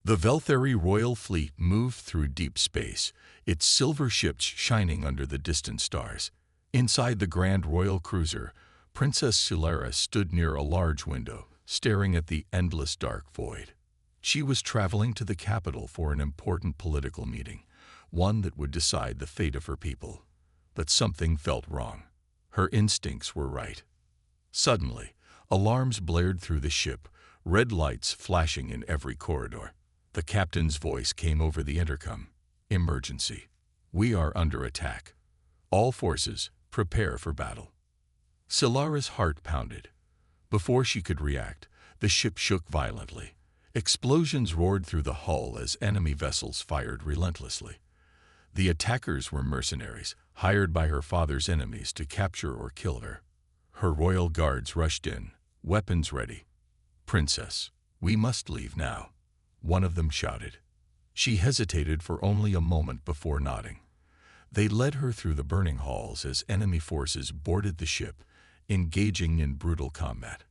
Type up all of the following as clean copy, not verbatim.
The Veltheri royal fleet moved through deep space, its silver ships shining under the distant stars. Inside the grand royal cruiser, Princess Silara stood near a large window, staring at the endless dark void. She was traveling to the capital for an important political meeting, one that would decide the fate of her people. But something felt wrong. Her instincts were right. Suddenly, alarms blared through the ship, red lights flashing in every corridor. The captain's voice came over the intercom. Emergency. We are under attack. All forces, prepare for battle. Silara's heart pounded. Before she could react, the ship shook violently. Explosions roared through the hull as enemy vessels fired relentlessly. The attackers were mercenaries, hired by her father's enemies to capture or kill her. Her royal guards rushed in, weapons ready. Princess, we must leave now, one of them shouted. She hesitated for only a moment before nodding. They led her through the burning halls as enemy forces boarded the ship, engaging in brutal combat.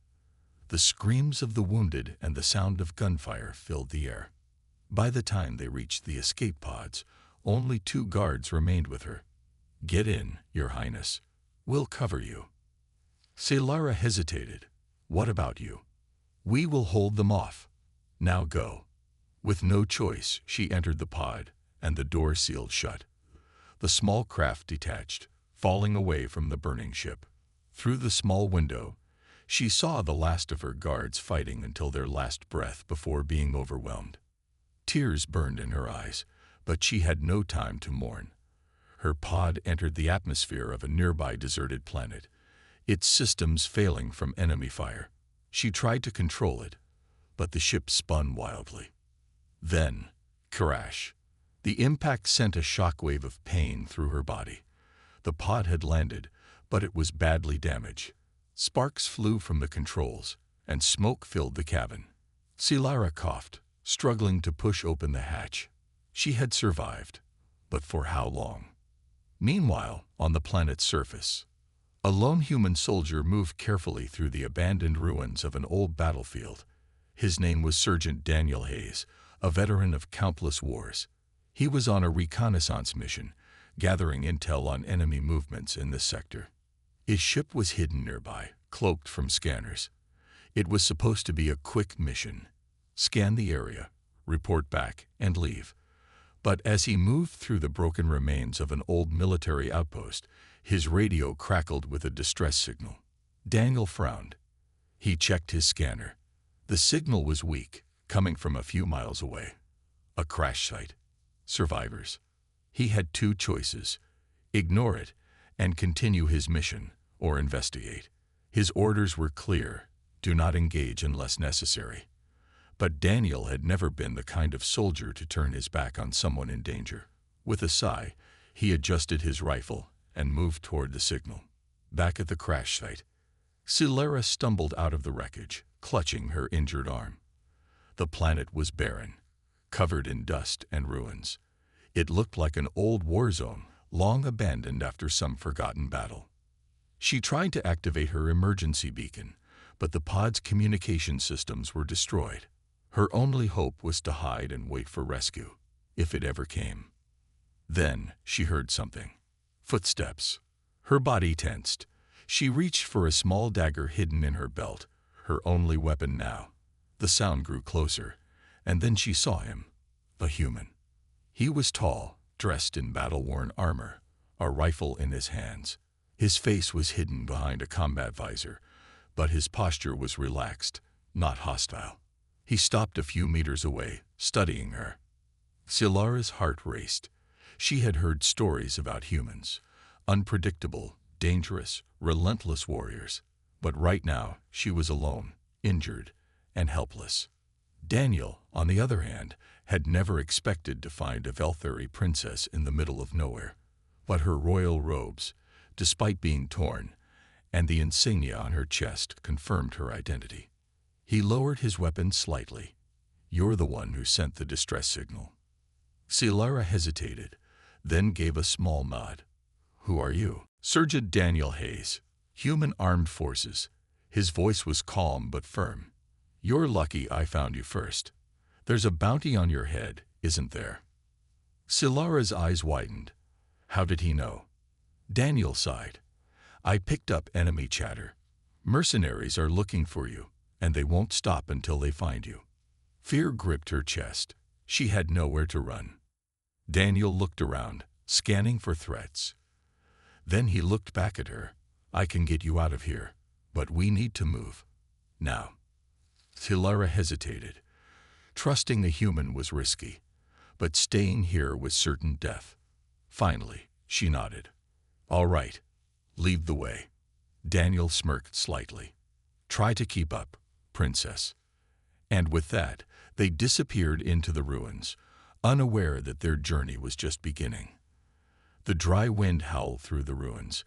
The screams of the wounded and the sound of gunfire filled the air. By the time they reached the escape pods, only 2 guards remained with her. Get in, Your Highness. We'll cover you. Silara hesitated. What about you? We will hold them off. Now go. With no choice, she entered the pod, and the door sealed shut. The small craft detached, falling away from the burning ship. Through the small window, she saw the last of her guards fighting until their last breath before being overwhelmed. Tears burned in her eyes, but she had no time to mourn. Her pod entered the atmosphere of a nearby deserted planet, its systems failing from enemy fire. She tried to control it, but the ship spun wildly. Then, crash. The impact sent a shockwave of pain through her body. The pod had landed, but it was badly damaged. Sparks flew from the controls, and smoke filled the cabin. Silara coughed, struggling to push open the hatch. She had survived, but for how long? Meanwhile, on the planet's surface, a lone human soldier moved carefully through the abandoned ruins of an old battlefield. His name was Sergeant Daniel Hayes, a veteran of countless wars. He was on a reconnaissance mission, gathering intel on enemy movements in this sector. His ship was hidden nearby, cloaked from scanners. It was supposed to be a quick mission. Scan the area, report back, and leave. But as he moved through the broken remains of an old military outpost, his radio crackled with a distress signal. Daniel frowned. He checked his scanner. The signal was weak, coming from a few miles away. A crash site. Survivors. He had 2 choices: ignore it and continue his mission, or investigate. His orders were clear: do not engage unless necessary. But Daniel had never been the kind of soldier to turn his back on someone in danger. With a sigh, he adjusted his rifle and moved toward the signal. Back at the crash site, Silara stumbled out of the wreckage, clutching her injured arm. The planet was barren, covered in dust and ruins. It looked like an old war zone, long abandoned after some forgotten battle. She tried to activate her emergency beacon, but the pod's communication systems were destroyed. Her only hope was to hide and wait for rescue, if it ever came. Then she heard something. Footsteps. Her body tensed. She reached for a small dagger hidden in her belt, her only weapon now. The sound grew closer, and then she saw him, a human. He was tall, dressed in battle-worn armor, a rifle in his hands. His face was hidden behind a combat visor, but his posture was relaxed, not hostile. He stopped a few meters away, studying her. Silara's heart raced. She had heard stories about humans, unpredictable, dangerous, relentless warriors. But right now, she was alone, injured, and helpless. Daniel, on the other hand, had never expected to find a Veltheri princess in the middle of nowhere. But her royal robes, despite being torn, and the insignia on her chest confirmed her identity. He lowered his weapon slightly. You're the one who sent the distress signal. Silara hesitated, then gave a small nod. Who are you? Sergeant Daniel Hayes, Human Armed Forces. His voice was calm but firm. You're lucky I found you first. There's a bounty on your head, isn't there? Silara's eyes widened. How did he know? Daniel sighed. I picked up enemy chatter. Mercenaries are looking for you, and they won't stop until they find you. Fear gripped her chest. She had nowhere to run. Daniel looked around, scanning for threats. Then he looked back at her. I can get you out of here, but we need to move. Now. Silara hesitated. Trusting the human was risky, but staying here was certain death. Finally, she nodded. All right, lead the way. Daniel smirked slightly. Try to keep up, princess. And with that, they disappeared into the ruins, unaware that their journey was just beginning. The dry wind howled through the ruins,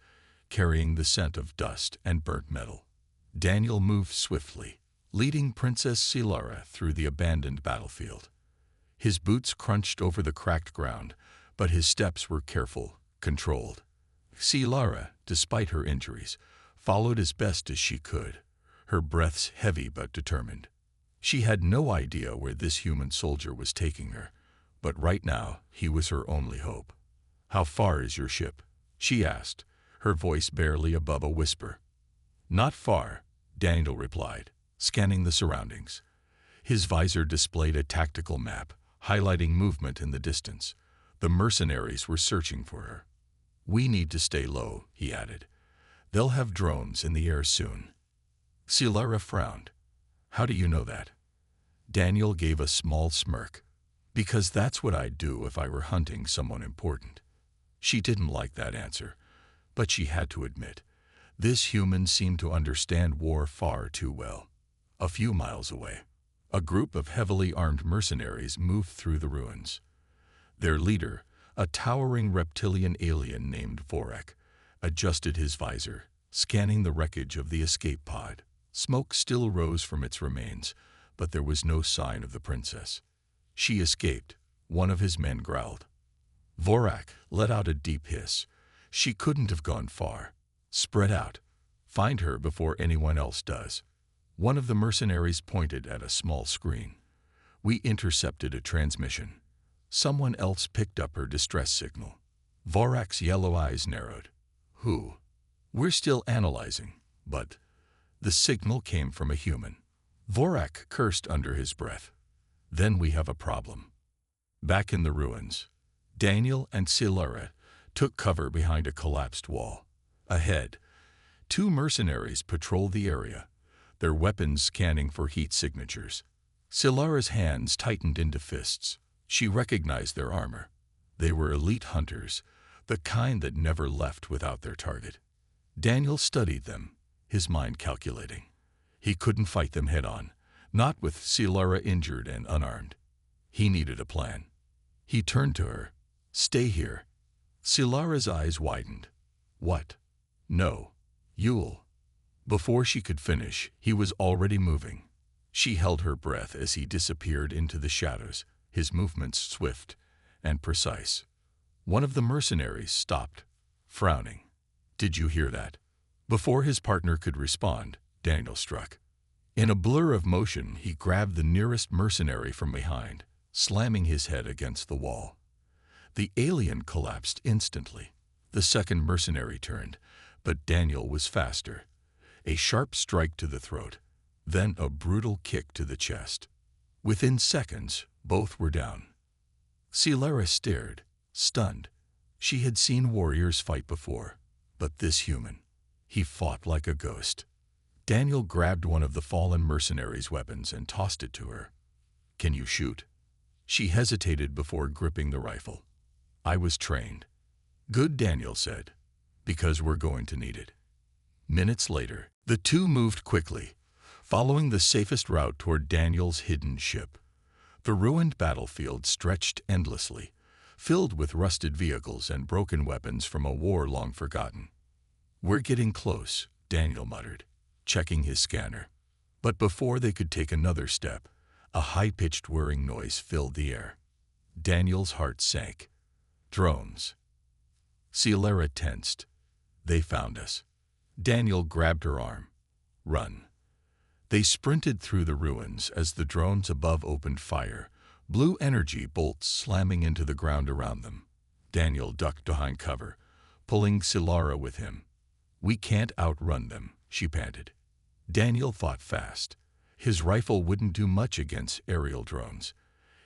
carrying the scent of dust and burnt metal. Daniel moved swiftly, leading Princess Silara through the abandoned battlefield. His boots crunched over the cracked ground, but his steps were careful, controlled. Silara, despite her injuries, followed as best as she could, her breaths heavy but determined. She had no idea where this human soldier was taking her, but right now he was her only hope. How far is your ship? She asked, her voice barely above a whisper. Not far, Daniel replied, scanning the surroundings. His visor displayed a tactical map, highlighting movement in the distance. The mercenaries were searching for her. We need to stay low, he added. They'll have drones in the air soon. Silara frowned. How do you know that? Daniel gave a small smirk. Because that's what I'd do if I were hunting someone important. She didn't like that answer, but she had to admit, this human seemed to understand war far too well. A few miles away, a group of heavily armed mercenaries moved through the ruins. Their leader, a towering reptilian alien named Vorak, adjusted his visor, scanning the wreckage of the escape pod. Smoke still rose from its remains, but there was no sign of the princess. She escaped, one of his men growled. Vorak let out a deep hiss. She couldn't have gone far. Spread out. Find her before anyone else does. One of the mercenaries pointed at a small screen. We intercepted a transmission. Someone else picked up her distress signal. Vorak's yellow eyes narrowed. Who? We're still analyzing, but the signal came from a human. Vorak cursed under his breath. Then we have a problem. Back in the ruins, Daniel and Silara took cover behind a collapsed wall. Ahead, two mercenaries patrolled the area, their weapons scanning for heat signatures. Silara's hands tightened into fists. She recognized their armor. They were elite hunters, the kind that never left without their target. Daniel studied them, his mind calculating. He couldn't fight them head-on, not with Silara injured and unarmed. He needed a plan. He turned to her. Stay here. Silara's eyes widened. What? No. You'll. Before she could finish, he was already moving. She held her breath as he disappeared into the shadows, his movements swift and precise. One of the mercenaries stopped, frowning. Did you hear that? Before his partner could respond, Daniel struck. In a blur of motion, he grabbed the nearest mercenary from behind, slamming his head against the wall. The alien collapsed instantly. The second mercenary turned, but Daniel was faster. A sharp strike to the throat, then a brutal kick to the chest. Within seconds, both were down. Silara stared, stunned. She had seen warriors fight before, but this human, he fought like a ghost. Daniel grabbed one of the fallen mercenaries' weapons and tossed it to her. Can you shoot? She hesitated before gripping the rifle. I was trained. Good, Daniel said, because we're going to need it. Minutes later, the two moved quickly, following the safest route toward Daniel's hidden ship. The ruined battlefield stretched endlessly, filled with rusted vehicles and broken weapons from a war long forgotten. We're getting close, Daniel muttered, checking his scanner. But before they could take another step, a high-pitched whirring noise filled the air. Daniel's heart sank. Drones. Silara tensed. They found us. Daniel grabbed her arm. Run. They sprinted through the ruins as the drones above opened fire, blue energy bolts slamming into the ground around them. Daniel ducked behind cover, pulling Silara with him. "We can't outrun them," she panted. Daniel fought fast. His rifle wouldn't do much against aerial drones.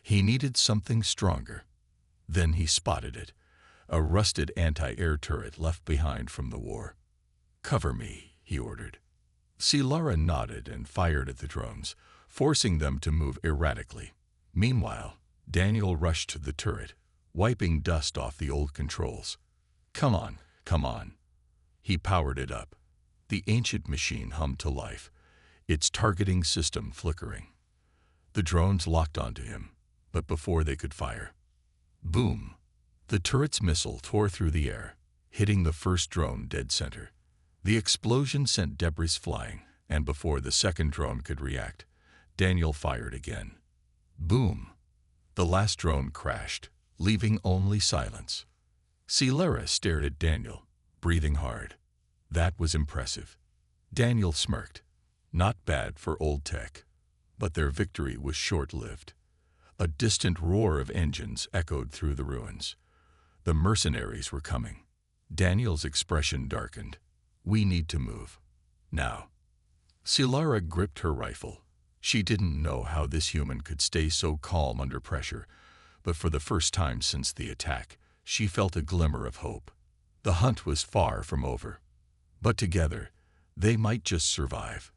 He needed something stronger. Then he spotted it, a rusted anti-air turret left behind from the war. "Cover me," he ordered. Silara nodded and fired at the drones, forcing them to move erratically. Meanwhile, Daniel rushed to the turret, wiping dust off the old controls. Come on. He powered it up. The ancient machine hummed to life, its targeting system flickering. The drones locked onto him, but before they could fire. Boom! The turret's missile tore through the air, hitting the first drone dead center. The explosion sent debris flying, and before the second drone could react, Daniel fired again. Boom! The last drone crashed, leaving only silence. Silara stared at Daniel, breathing hard. That was impressive. Daniel smirked. Not bad for old tech. But their victory was short-lived. A distant roar of engines echoed through the ruins. The mercenaries were coming. Daniel's expression darkened. "We need to move. Now." Silara gripped her rifle. She didn't know how this human could stay so calm under pressure, but for the first time since the attack, she felt a glimmer of hope. The hunt was far from over. But together, they might just survive.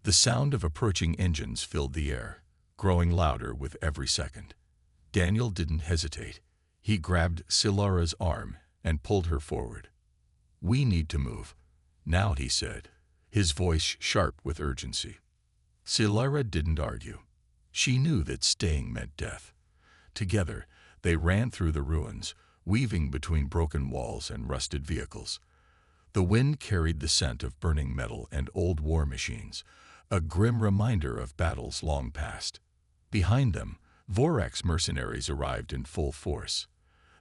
The sound of approaching engines filled the air, growing louder with every second. Daniel didn't hesitate. He grabbed Silara's arm and pulled her forward. "We need to move now," he said, his voice sharp with urgency. Silara didn't argue. She knew that staying meant death. Together, they ran through the ruins, weaving between broken walls and rusted vehicles. The wind carried the scent of burning metal and old war machines, a grim reminder of battles long past. Behind them, Vorak's mercenaries arrived in full force.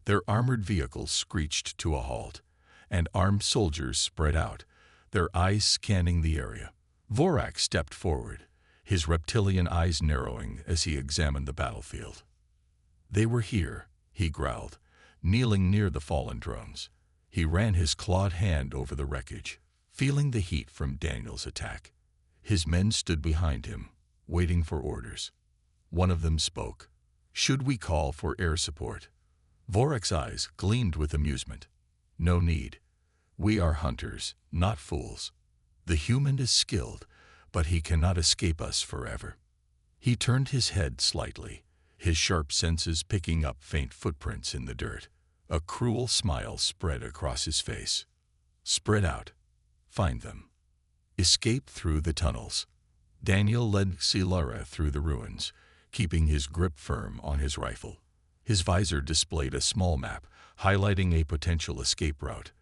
Their armored vehicles screeched to a halt, and armed soldiers spread out, their eyes scanning the area. Vorak stepped forward, his reptilian eyes narrowing as he examined the battlefield. "They were here," he growled, kneeling near the fallen drones. He ran his clawed hand over the wreckage, feeling the heat from Daniel's attack. His men stood behind him, waiting for orders. One of them spoke. "Should we call for air support?" Vorak's eyes gleamed with amusement. "No need. We are hunters, not fools. The human is skilled, but he cannot escape us forever." He turned his head slightly, his sharp senses picking up faint footprints in the dirt. A cruel smile spread across his face. "Spread out. Find them. Escape through the tunnels." Daniel led Silara through the ruins, keeping his grip firm on his rifle. His visor displayed a small map, highlighting a potential escape route,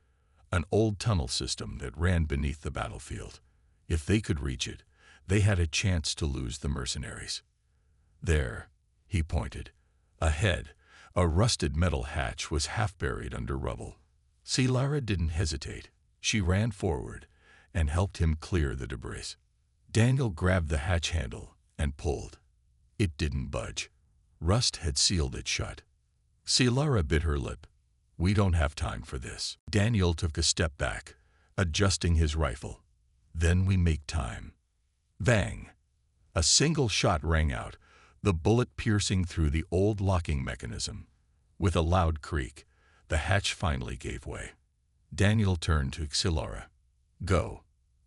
an old tunnel system that ran beneath the battlefield. If they could reach it, they had a chance to lose the mercenaries. "There," he pointed. Ahead, a rusted metal hatch was half buried under rubble. Silara didn't hesitate. She ran forward and helped him clear the debris. Daniel grabbed the hatch handle and pulled. It didn't budge. Rust had sealed it shut. Silara bit her lip. "We don't have time for this." Daniel took a step back, adjusting his rifle. "Then we make time." Bang! A single shot rang out, the bullet piercing through the old locking mechanism. With a loud creak, the hatch finally gave way. Daniel turned to Silara. "Go."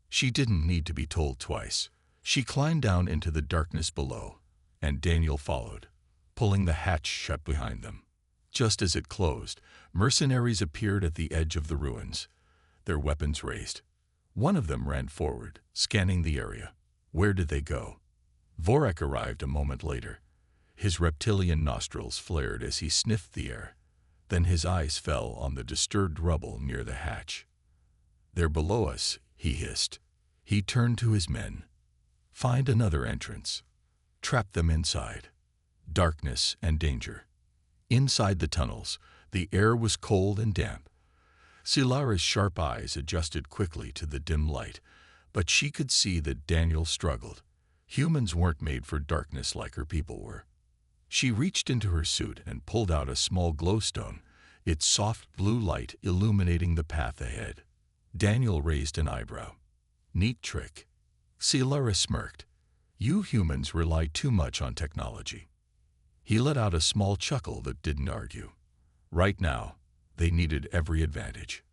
She didn't need to be told twice. She climbed down into the darkness below, and Daniel followed, pulling the hatch shut behind them. Just as it closed, mercenaries appeared at the edge of the ruins, their weapons raised. One of them ran forward, scanning the area. Where did they go? Vorak arrived a moment later. His reptilian nostrils flared as he sniffed the air. Then his eyes fell on the disturbed rubble near the hatch. "They're below us," he hissed. He turned to his men. "Find another entrance. Trap them inside." Darkness and danger. Inside the tunnels, the air was cold and damp. Silara's sharp eyes adjusted quickly to the dim light, but she could see that Daniel struggled. Humans weren't made for darkness like her people were. She reached into her suit and pulled out a small glowstone, its soft blue light illuminating the path ahead. Daniel raised an eyebrow. Neat trick. Silara smirked. You humans rely too much on technology. He let out a small chuckle that didn't argue. Right now, they needed every advantage.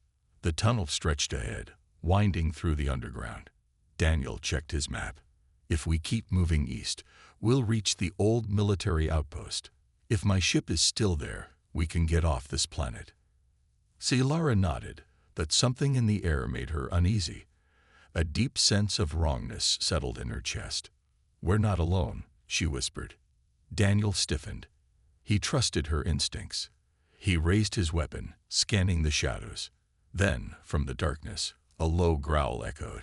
The tunnel stretched ahead, winding through the underground. Daniel checked his map. If we keep moving east, we'll reach the old military outpost. If my ship is still there, we can get off this planet. Silara nodded, but something in the air made her uneasy. A deep sense of wrongness settled in her chest. We're not alone, she whispered. Daniel stiffened. He trusted her instincts. He raised his weapon, scanning the shadows. Then, from the darkness, a low growl echoed.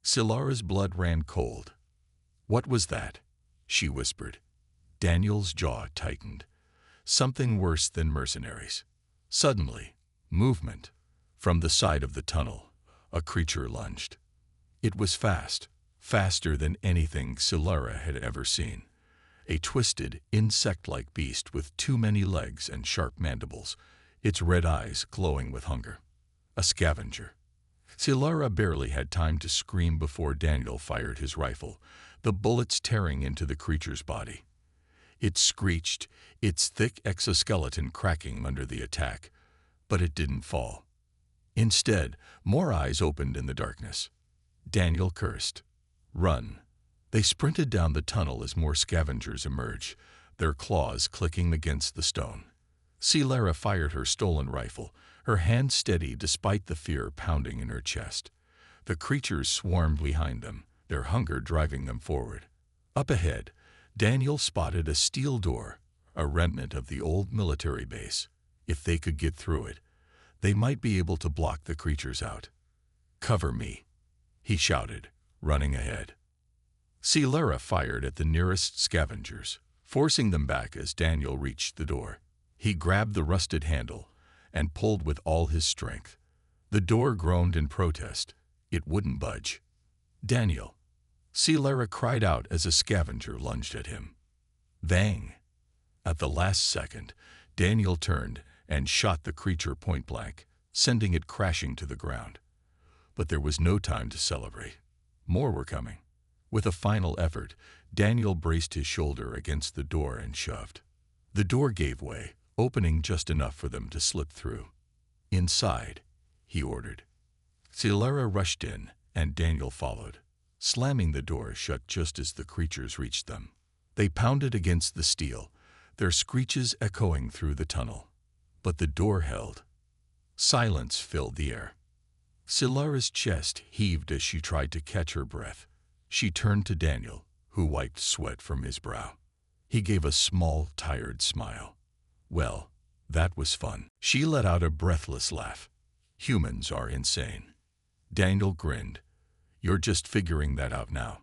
Silara's blood ran cold. What was that? She whispered. Daniel's jaw tightened. Something worse than mercenaries. Suddenly, movement. From the side of the tunnel, a creature lunged. It was fast, faster than anything Silara had ever seen. A twisted, insect-like beast with too many legs and sharp mandibles, its red eyes glowing with hunger. A scavenger. Silara barely had time to scream before Daniel fired his rifle, the bullets tearing into the creature's body. It screeched, its thick exoskeleton cracking under the attack, but it didn't fall. Instead, more eyes opened in the darkness. Daniel cursed. Run. They sprinted down the tunnel as more scavengers emerged, their claws clicking against the stone. Silara fired her stolen rifle, her hand steady despite the fear pounding in her chest. The creatures swarmed behind them, their hunger driving them forward. Up ahead, Daniel spotted a steel door, a remnant of the old military base. If they could get through it, they might be able to block the creatures out. Cover me, he shouted, running ahead. Silara fired at the nearest scavengers, forcing them back as Daniel reached the door. He grabbed the rusted handle and pulled with all his strength. The door groaned in protest. It wouldn't budge. Daniel. Silara cried out as a scavenger lunged at him. Bang! At the last second, Daniel turned and shot the creature point blank, sending it crashing to the ground. But there was no time to celebrate. More were coming. With a final effort, Daniel braced his shoulder against the door and shoved. The door gave way, opening just enough for them to slip through. Inside, he ordered. Silara rushed in, and Daniel followed, slamming the door shut just as the creatures reached them. They pounded against the steel, their screeches echoing through the tunnel. But the door held. Silence filled the air. Silara's chest heaved as she tried to catch her breath. She turned to Daniel, who wiped sweat from his brow. He gave a small, tired smile. Well, that was fun. She let out a breathless laugh. Humans are insane. Daniel grinned. You're just figuring that out now.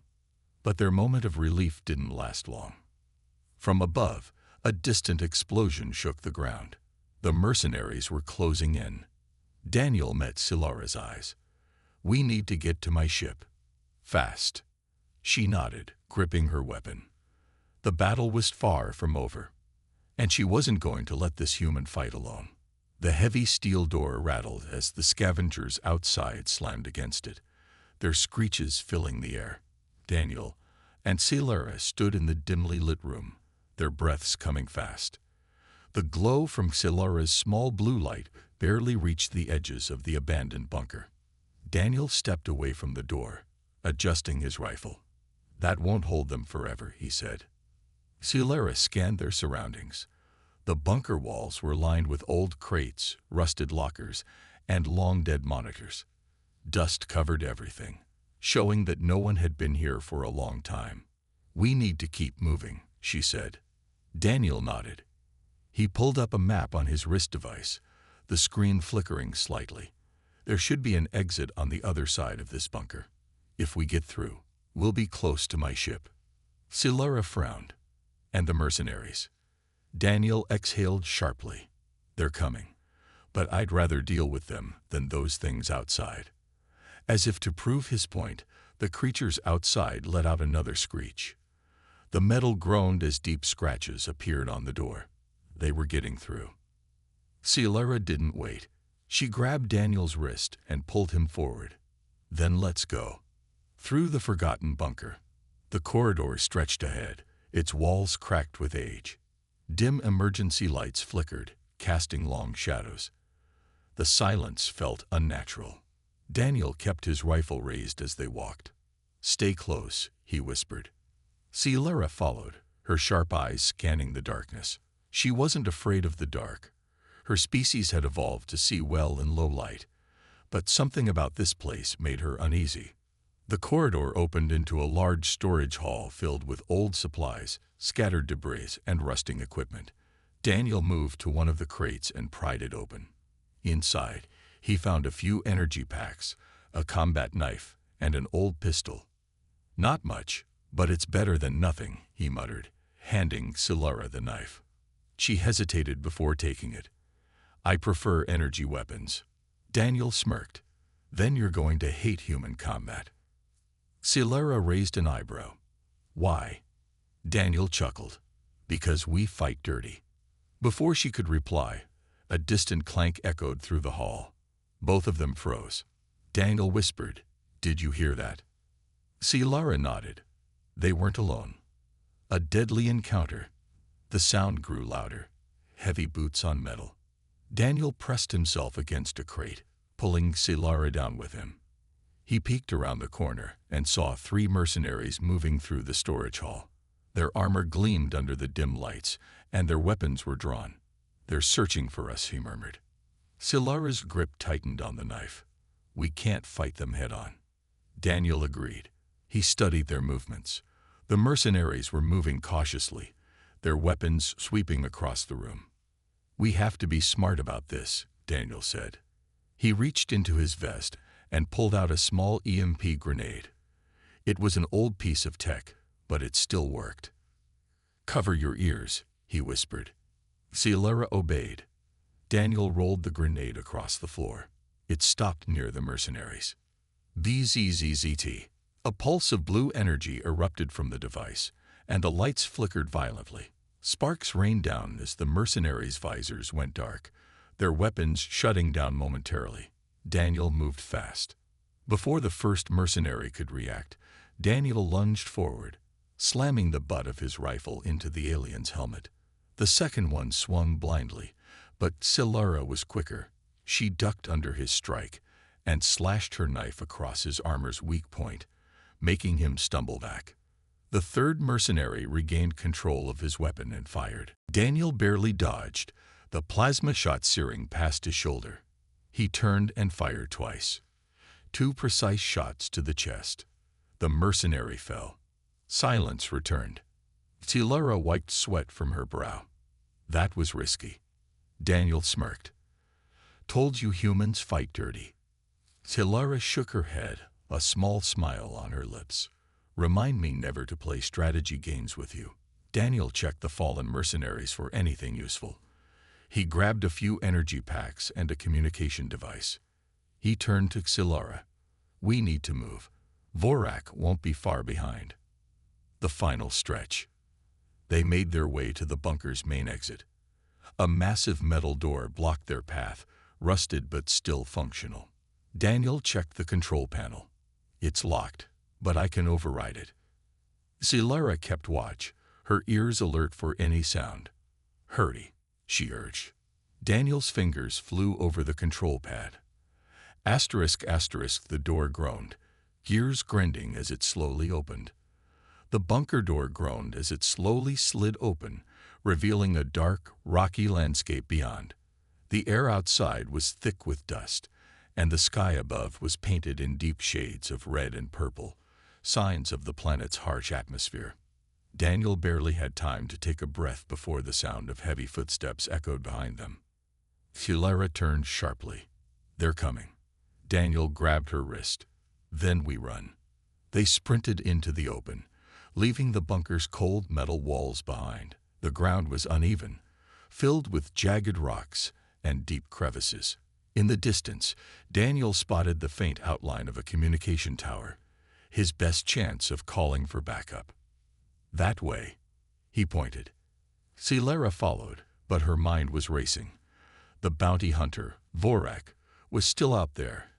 But their moment of relief didn't last long. From above, a distant explosion shook the ground. The mercenaries were closing in. Daniel met Silara's eyes. We need to get to my ship. Fast. She nodded, gripping her weapon. The battle was far from over, and she wasn't going to let this human fight alone. The heavy steel door rattled as the scavengers outside slammed against it, their screeches filling the air. Daniel and Silara stood in the dimly lit room, their breaths coming fast. The glow from Silara's small blue light barely reached the edges of the abandoned bunker. Daniel stepped away from the door, adjusting his rifle. That won't hold them forever, he said. Silara scanned their surroundings. The bunker walls were lined with old crates, rusted lockers, and long-dead monitors. Dust covered everything, showing that no one had been here for a long time. We need to keep moving, she said. Daniel nodded. He pulled up a map on his wrist device, the screen flickering slightly. There should be an exit on the other side of this bunker. If we get through, we'll be close to my ship. Silara frowned. And the mercenaries. Daniel exhaled sharply. They're coming, but I'd rather deal with them than those things outside. As if to prove his point, The creatures outside let out another screech. The metal groaned as deep scratches appeared on the door. They were getting through. Scifi didn't wait. She grabbed Daniel's wrist and pulled him forward. Then let's go. Through the forgotten bunker. The corridor stretched ahead, its walls cracked with age. Dim emergency lights flickered, casting long shadows. The silence felt unnatural. Daniel kept his rifle raised as they walked. "Stay close," he whispered. Scifi followed, her sharp eyes scanning the darkness. She wasn't afraid of the dark. Her species had evolved to see well in low light, but something about this place made her uneasy. The corridor opened into a large storage hall filled with old supplies, scattered debris, and rusting equipment. Daniel moved to one of the crates and pried it open. Inside, he found a few energy packs, a combat knife, and an old pistol. "Not much, but it's better than nothing," he muttered, handing Scifi the knife. She hesitated before taking it. "I prefer energy weapons." Daniel smirked. "Then you're going to hate human combat." Scifi raised an eyebrow. "Why?" Daniel chuckled. "Because we fight dirty." Before she could reply, a distant clank echoed through the hall. Both of them froze. Daniel whispered, "Did you hear that?" Scifi nodded. They weren't alone. A deadly encounter. The sound grew louder. Heavy boots on metal. Daniel pressed himself against a crate, pulling Scifi down with him. He peeked around the corner and saw 3 mercenaries moving through the storage hall. Their armor gleamed under the dim lights, and their weapons were drawn. "They're searching for us," he murmured. Scifi's grip tightened on the knife. "We can't fight them head-on." Daniel agreed. He studied their movements. The mercenaries were moving cautiously, their weapons sweeping across the room. "We have to be smart about this," Daniel said. He reached into his vest and pulled out a small EMP grenade. It was an old piece of tech, but it still worked. "Cover your ears," he whispered. Scifi obeyed. Daniel rolled the grenade across the floor. It stopped near the mercenaries. Bzzzt. A pulse of blue energy erupted from the device, and the lights flickered violently. Sparks rained down as the mercenaries' visors went dark, their weapons shutting down momentarily. Daniel moved fast. Before the first mercenary could react, Daniel lunged forward, slamming the butt of his rifle into the alien's helmet. The second one swung blindly, but Scifi was quicker. She ducked under his strike and slashed her knife across his armor's weak point, making him stumble back. The third mercenary regained control of his weapon and fired. Daniel barely dodged, the plasma shot searing past his shoulder. He turned and fired twice. 2 precise shots to the chest. The mercenary fell. Silence returned. Scifi wiped sweat from her brow. That was risky. Daniel smirked. "Told you humans fight dirty." Scifi shook her head, a small smile on her lips. "Remind me never to play strategy games with you." Daniel checked the fallen mercenaries for anything useful. He grabbed a few energy packs and a communication device. He turned to Scifi. "We need to move. Vorak won't be far behind." The final stretch. They made their way to the bunker's main exit. A massive metal door blocked their path, rusted but still functional. Daniel checked the control panel. "It's locked, but I can override it." Scifi kept watch, her ears alert for any sound. "Hurry," she urged. Daniel's fingers flew over the control pad. Asterisk, the door groaned, gears grinding as it slowly opened. The bunker door groaned as it slowly slid open, revealing a dark, rocky landscape beyond. The air outside was thick with dust, and the sky above was painted in deep shades of red and purple, signs of the planet's harsh atmosphere. Daniel barely had time to take a breath before the sound of heavy footsteps echoed behind them. Scifi turned sharply. "They're coming." Daniel grabbed her wrist. "Then we run." They sprinted into the open, leaving the bunker's cold metal walls behind. The ground was uneven, filled with jagged rocks and deep crevices. In the distance, Daniel spotted the faint outline of a communication tower. his best chance of calling for backup. "That way," he pointed. Silara followed, but her mind was racing. The bounty hunter, Vorak, was still out there,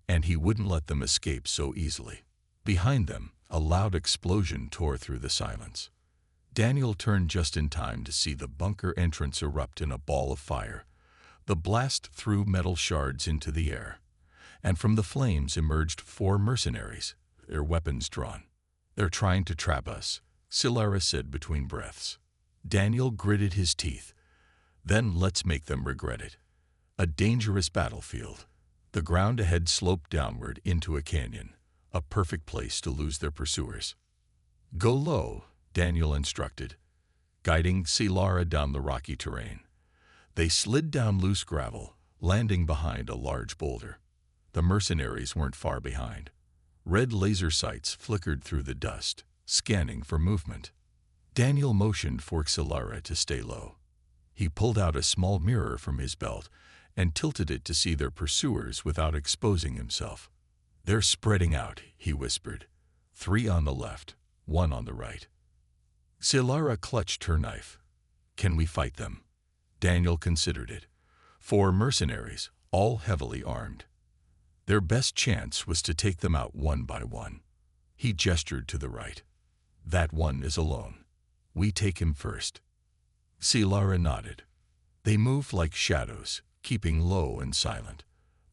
and he wouldn't let them escape so easily. Behind them, a loud explosion tore through the silence. Daniel turned just in time to see the bunker entrance erupt in a ball of fire. The blast threw metal shards into the air, and from the flames emerged 4 mercenaries, their weapons drawn. "They're trying to trap us," Silara said between breaths. Daniel gritted his teeth. "Then let's make them regret it." A dangerous battlefield. The ground ahead sloped downward into a canyon, a perfect place to lose their pursuers. "Go low," Daniel instructed, guiding Silara down the rocky terrain. They slid down loose gravel, landing behind a large boulder. The mercenaries weren't far behind. Red laser sights flickered through the dust, scanning for movement. Daniel motioned for Silara to stay low. He pulled out a small mirror from his belt and tilted it to see their pursuers without exposing himself. "They're spreading out," he whispered. 3 on the left, 1 on the right. Silara clutched her knife. "Can we fight them?" Daniel considered it. 4 mercenaries, all heavily armed. Their best chance was to take them out one by one. He gestured to the right. "That one is alone. We take him first." Silara nodded. They moved like shadows, keeping low and silent.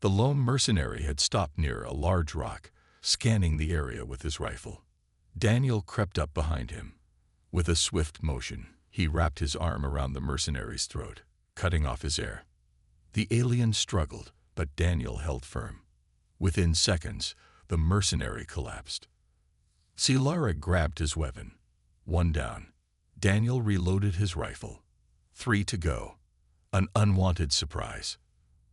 The lone mercenary had stopped near a large rock, scanning the area with his rifle. Daniel crept up behind him. With a swift motion, he wrapped his arm around the mercenary's throat, cutting off his air. The alien struggled, but Daniel held firm. Within seconds, the mercenary collapsed. Silara grabbed his weapon. 1 down. Daniel reloaded his rifle. 3 to go. An unwanted surprise.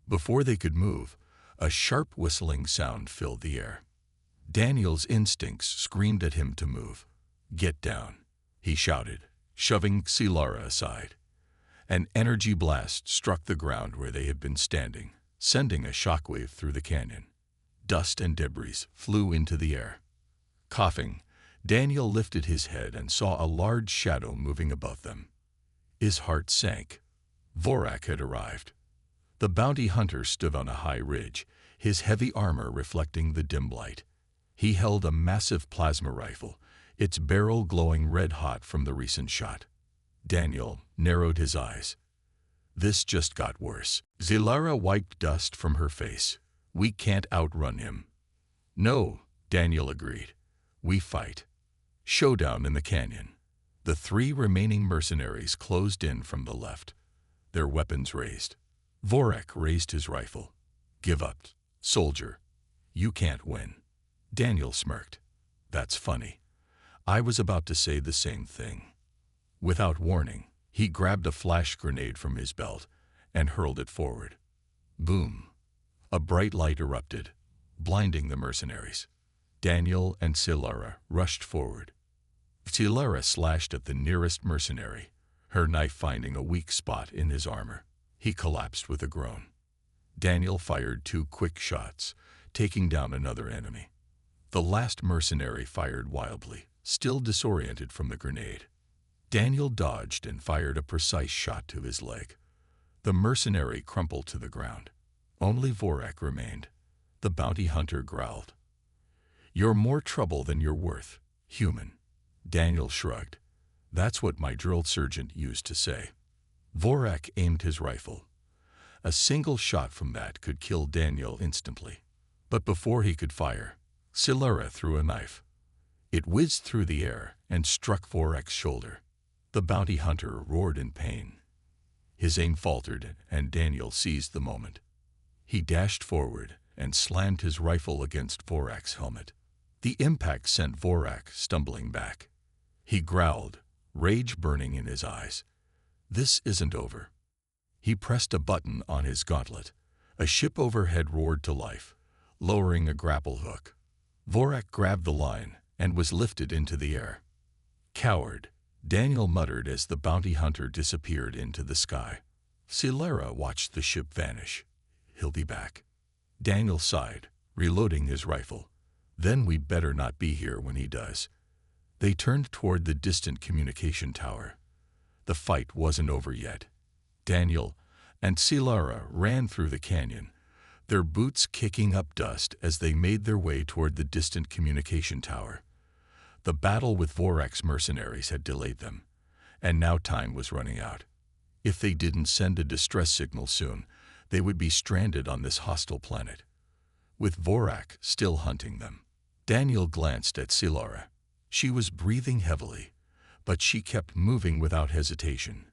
Before they could move, a sharp whistling sound filled the air. Daniel's instincts screamed at him to move. "Get down," he shouted, shoving Silara aside. An energy blast struck the ground where they had been standing, sending a shockwave through the canyon. Dust and debris flew into the air. Coughing, Daniel lifted his head and saw a large shadow moving above them. His heart sank. Vorak had arrived. The bounty hunter stood on a high ridge, his heavy armor reflecting the dim light. He held a massive plasma rifle, its barrel glowing red-hot from the recent shot. Daniel narrowed his eyes. This just got worse. Silara wiped dust from her face. "We can't outrun him." "No," Daniel agreed. "We fight." Showdown in the canyon. The 3 remaining mercenaries closed in from the left, their weapons raised. Vorak raised his rifle. "Give up, soldier. You can't win." Daniel smirked. "That's funny. I was about to say the same thing." Without warning, he grabbed a flash grenade from his belt and hurled it forward. Boom! A bright light erupted, blinding the mercenaries. Daniel and Silara rushed forward. Silara slashed at the nearest mercenary, her knife finding a weak spot in his armor. He collapsed with a groan. Daniel fired 2 quick shots, taking down another enemy. The last mercenary fired wildly, still disoriented from the grenade. Daniel dodged and fired a precise shot to his leg. The mercenary crumpled to the ground. Only Vorak remained. The bounty hunter growled. "You're more trouble than you're worth, human." Daniel shrugged. "That's what my drill sergeant used to say." Vorak aimed his rifle. A single shot from that could kill Daniel instantly. But before he could fire, Silara threw a knife. It whizzed through the air and struck Vorak's shoulder. The bounty hunter roared in pain. His aim faltered, and Daniel seized the moment. He dashed forward and slammed his rifle against Vorak's helmet. The impact sent Vorak stumbling back. He growled, rage burning in his eyes. "This isn't over." He pressed a button on his gauntlet. A ship overhead roared to life, lowering a grapple hook. Vorak grabbed the line and was lifted into the air. "Coward," Daniel muttered as the bounty hunter disappeared into the sky. Silara watched the ship vanish. "He'll be back." Daniel sighed, reloading his rifle. Then we better not be here when he does. They turned toward the distant communication tower. The fight wasn't over yet. Daniel and Silara ran through the canyon, their boots kicking up dust as they made their way toward the distant communication tower. The battle with Vorak's mercenaries had delayed them, and now time was running out. If they didn't send a distress signal soon, they would be stranded on this hostile planet, with Vorak still hunting them. Daniel glanced at Silara. She was breathing heavily, but she kept moving without hesitation.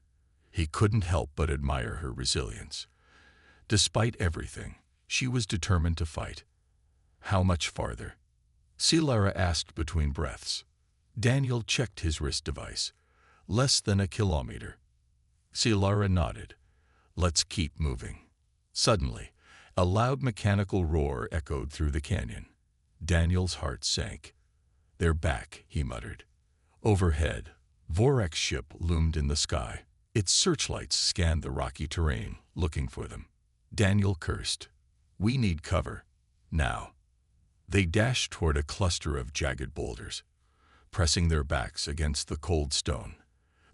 He couldn't help but admire her resilience. Despite everything, she was determined to fight. How much farther? Silara asked between breaths. Daniel checked his wrist device. Less than a kilometer. Silara nodded. Let's keep moving. Suddenly, a loud mechanical roar echoed through the canyon. Daniel's heart sank. They're back, he muttered. Overhead, Vorak's ship loomed in the sky. Its searchlights scanned the rocky terrain, looking for them. Daniel cursed. We need cover. Now. They dashed toward a cluster of jagged boulders, pressing their backs against the cold stone.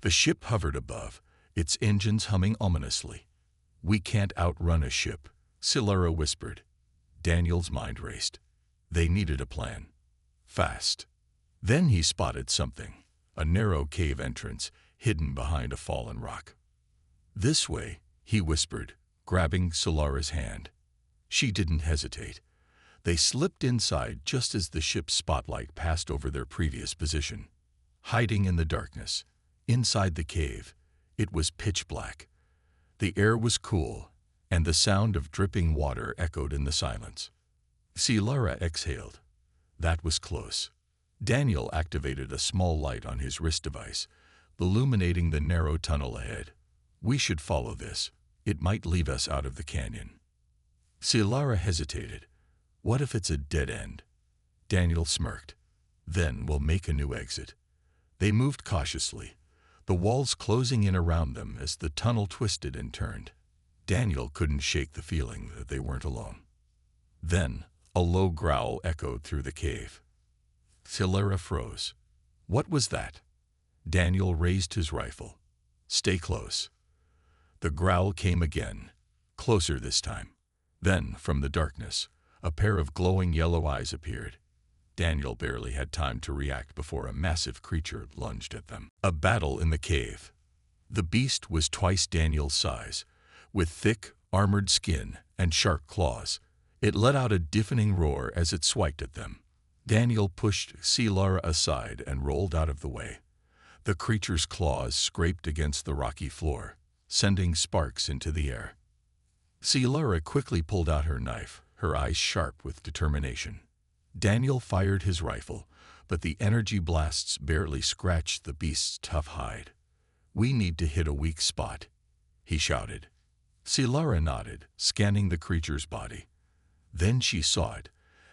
The ship hovered above, its engines humming ominously. We can't outrun a ship, Silara whispered. Daniel's mind raced. They needed a plan. Fast. Then he spotted something, a narrow cave entrance hidden behind a fallen rock. This way, he whispered, grabbing Silara's hand. She didn't hesitate. They slipped inside just as the ship's spotlight passed over their previous position. Hiding in the darkness, inside the cave, it was pitch black. The air was cool, and the sound of dripping water echoed in the silence. Silara exhaled. That was close. Daniel activated a small light on his wrist device, illuminating the narrow tunnel ahead. We should follow this. It might lead us out of the canyon. Silara hesitated. What if it's a dead end? Daniel smirked. Then we'll make a new exit. They moved cautiously, the walls closing in around them as the tunnel twisted and turned. Daniel couldn't shake the feeling that they weren't alone. Then, a low growl echoed through the cave. Silara froze. What was that? Daniel raised his rifle. Stay close. The growl came again, closer this time. Then, from the darkness, a pair of glowing yellow eyes appeared. Daniel barely had time to react before a massive creature lunged at them. A battle in the cave. The beast was twice Daniel's size, with thick, armored skin and sharp claws. It let out a deafening roar as it swiped at them. Daniel pushed Silara aside and rolled out of the way. The creature's claws scraped against the rocky floor, sending sparks into the air. Silara quickly pulled out her knife, her eyes sharp with determination. Daniel fired his rifle, but the energy blasts barely scratched the beast's tough hide. We need to hit a weak spot, he shouted. Silara nodded, scanning the creature's body. Then she saw it,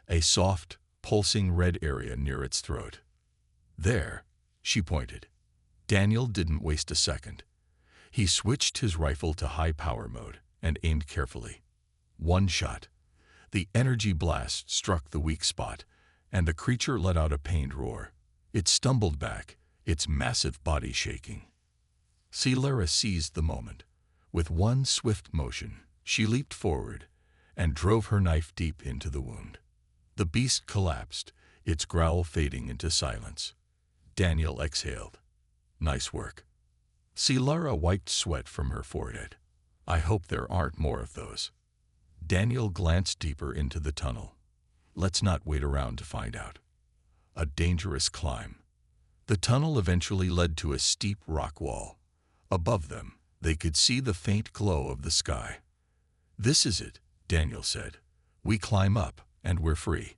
a soft, pulsing red area near its throat. There, she pointed. Daniel didn't waste a second. He switched his rifle to high power mode and aimed carefully. One shot. The energy blast struck the weak spot, and the creature let out a pained roar. It stumbled back, its massive body shaking. Silara seized the moment. With one swift motion, she leaped forward and drove her knife deep into the wound. The beast collapsed, its growl fading into silence. Daniel exhaled. Nice work. Silara wiped sweat from her forehead. I hope there aren't more of those. Daniel glanced deeper into the tunnel. Let's not wait around to find out. A dangerous climb. The tunnel eventually led to a steep rock wall. Above them, they could see the faint glow of the sky. This is it, Daniel said. We climb up, and we're free.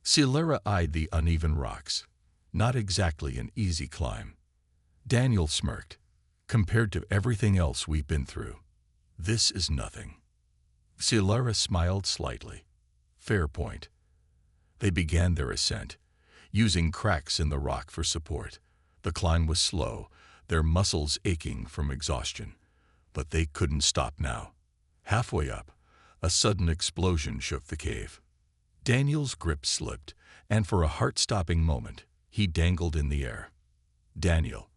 Silara eyed the uneven rocks. Not exactly an easy climb. Daniel smirked. Compared to everything else we've been through, this is nothing. Silara smiled slightly. Fair point. They began their ascent, using cracks in the rock for support. The climb was slow, their muscles aching from exhaustion. But they couldn't stop now. Halfway up, a sudden explosion shook the cave. Daniel's grip slipped, and for a heart-stopping moment, he dangled in the air. Daniel.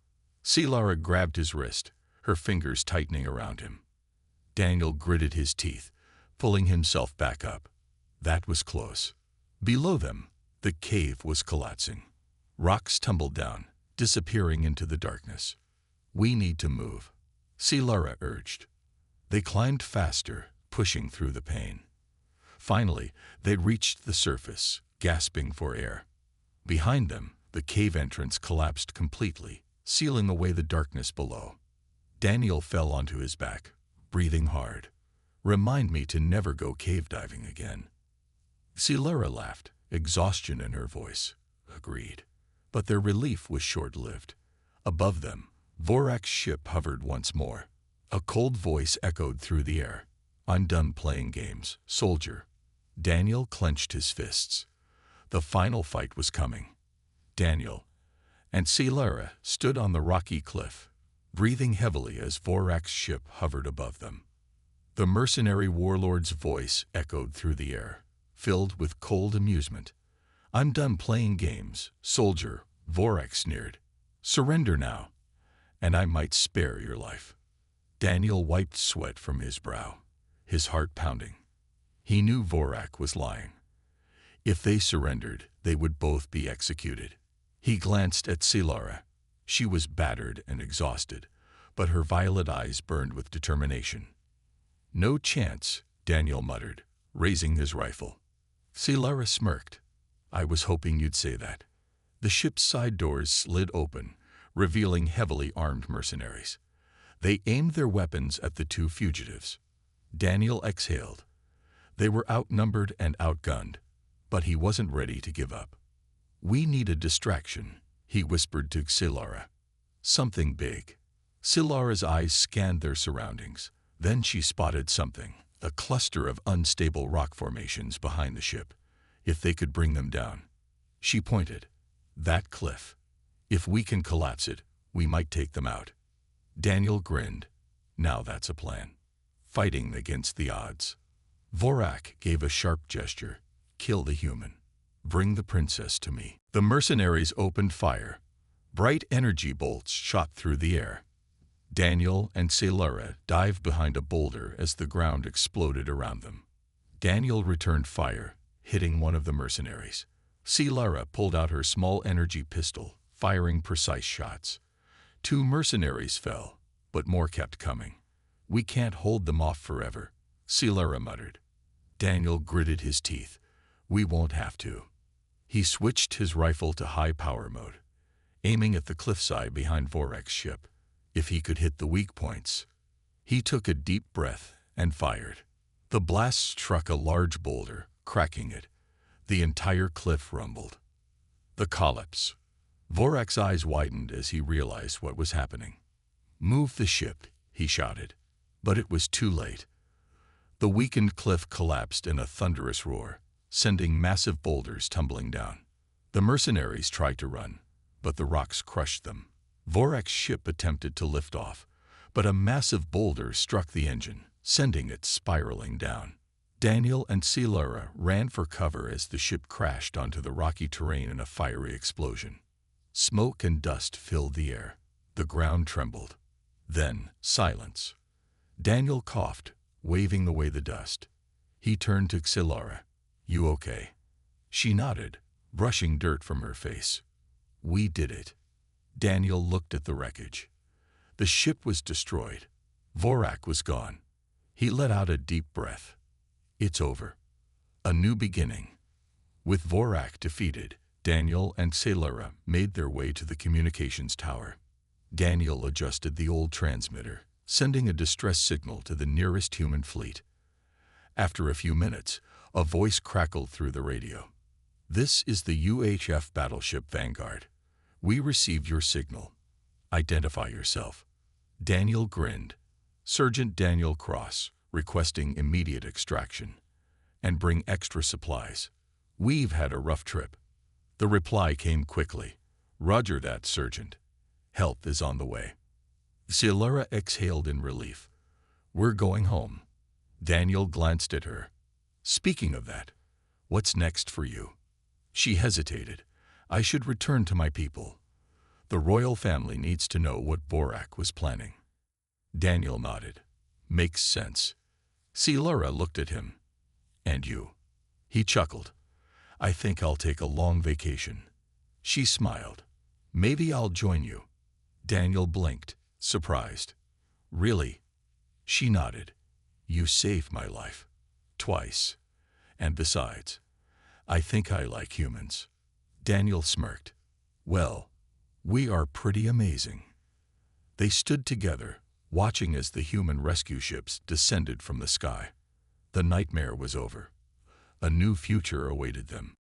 Silara grabbed his wrist, her fingers tightening around him. Daniel gritted his teeth, pulling himself back up. That was close. Below them, the cave was collapsing. Rocks tumbled down, disappearing into the darkness. "We need to move," Silara urged. They climbed faster, pushing through the pain. Finally, they reached the surface, gasping for air. Behind them, the cave entrance collapsed completely, sealing away the darkness below. Daniel fell onto his back, breathing hard. "Remind me to never go cave diving again." Silara laughed, exhaustion in her voice. Agreed. But their relief was short-lived. Above them, Vorak's ship hovered once more. A cold voice echoed through the air. "I'm done playing games, soldier." Daniel clenched his fists. The final fight was coming. Daniel and Silara stood on the rocky cliff, breathing heavily as Vorak's ship hovered above them. The mercenary warlord's voice echoed through the air, filled with cold amusement. "I'm done playing games, soldier," Vorak sneered. "Surrender now, and I might spare your life." Daniel wiped sweat from his brow, his heart pounding. He knew Vorak was lying. If they surrendered, they would both be executed. He glanced at Silara. She was battered and exhausted, but her violet eyes burned with determination. "No chance," Daniel muttered, raising his rifle. Silara smirked. "I was hoping you'd say that." The ship's side doors slid open, revealing heavily armed mercenaries. They aimed their weapons at the two fugitives. Daniel exhaled. They were outnumbered and outgunned, but he wasn't ready to give up. "We need a distraction," he whispered to Silara. "Something big." Silara's eyes scanned their surroundings. Then she spotted something, a cluster of unstable rock formations behind the ship. If they could bring them down. She pointed. "That cliff. If we can collapse it, we might take them out." Daniel grinned. "Now that's a plan. Fighting against the odds." Vorak gave a sharp gesture. "Kill the human. Bring the princess to me." The mercenaries opened fire. Bright energy bolts shot through the air. Daniel and Silara dived behind a boulder as the ground exploded around them. Daniel returned fire, hitting one of the mercenaries. Silara pulled out her small energy pistol, firing precise shots. Two mercenaries fell, but more kept coming. "We can't hold them off forever," Silara muttered. Daniel gritted his teeth. "We won't have to." He switched his rifle to high-power mode, aiming at the cliffside behind Vorak's ship. If he could hit the weak points. He took a deep breath and fired. The blast struck a large boulder, cracking it. The entire cliff rumbled. The collapse. Vorak's eyes widened as he realized what was happening. "Move the ship," he shouted. But it was too late. The weakened cliff collapsed in a thunderous roar, sending massive boulders tumbling down. The mercenaries tried to run, but the rocks crushed them. Vorak's ship attempted to lift off, but a massive boulder struck the engine, sending it spiraling down. Daniel and Silara ran for cover as the ship crashed onto the rocky terrain in a fiery explosion. Smoke and dust filled the air. The ground trembled. Then, silence. Daniel coughed, waving away the dust. He turned to Silara. "You okay?" She nodded, brushing dirt from her face. "We did it." Daniel looked at the wreckage. The ship was destroyed. Vorak was gone. He let out a deep breath. It's over. A new beginning. With Vorak defeated, Daniel and Silara made their way to the communications tower. Daniel adjusted the old transmitter, sending a distress signal to the nearest human fleet. After a few minutes, a voice crackled through the radio. "This is the UHF battleship Vanguard. We received your signal. Identify yourself." Daniel grinned. "Sergeant Daniel Cross, requesting immediate extraction. And bring extra supplies. We've had a rough trip." The reply came quickly. "Roger that, Sergeant. Help is on the way." Silara exhaled in relief. "We're going home." Daniel glanced at her. "Speaking of that, What's next for you? She hesitated. I should return to my people. The royal family needs to know what Vorak was planning. Daniel nodded. Makes sense. Silura looked at him. And you? He chuckled. I think I'll take a long vacation. She smiled. Maybe I'll join you. Daniel blinked, surprised. Really? She nodded. You saved my life. Twice. And besides, I think I like humans. Daniel smirked. Well, we are pretty amazing. They stood together, watching as the human rescue ships descended from the sky. The nightmare was over. A new future awaited them.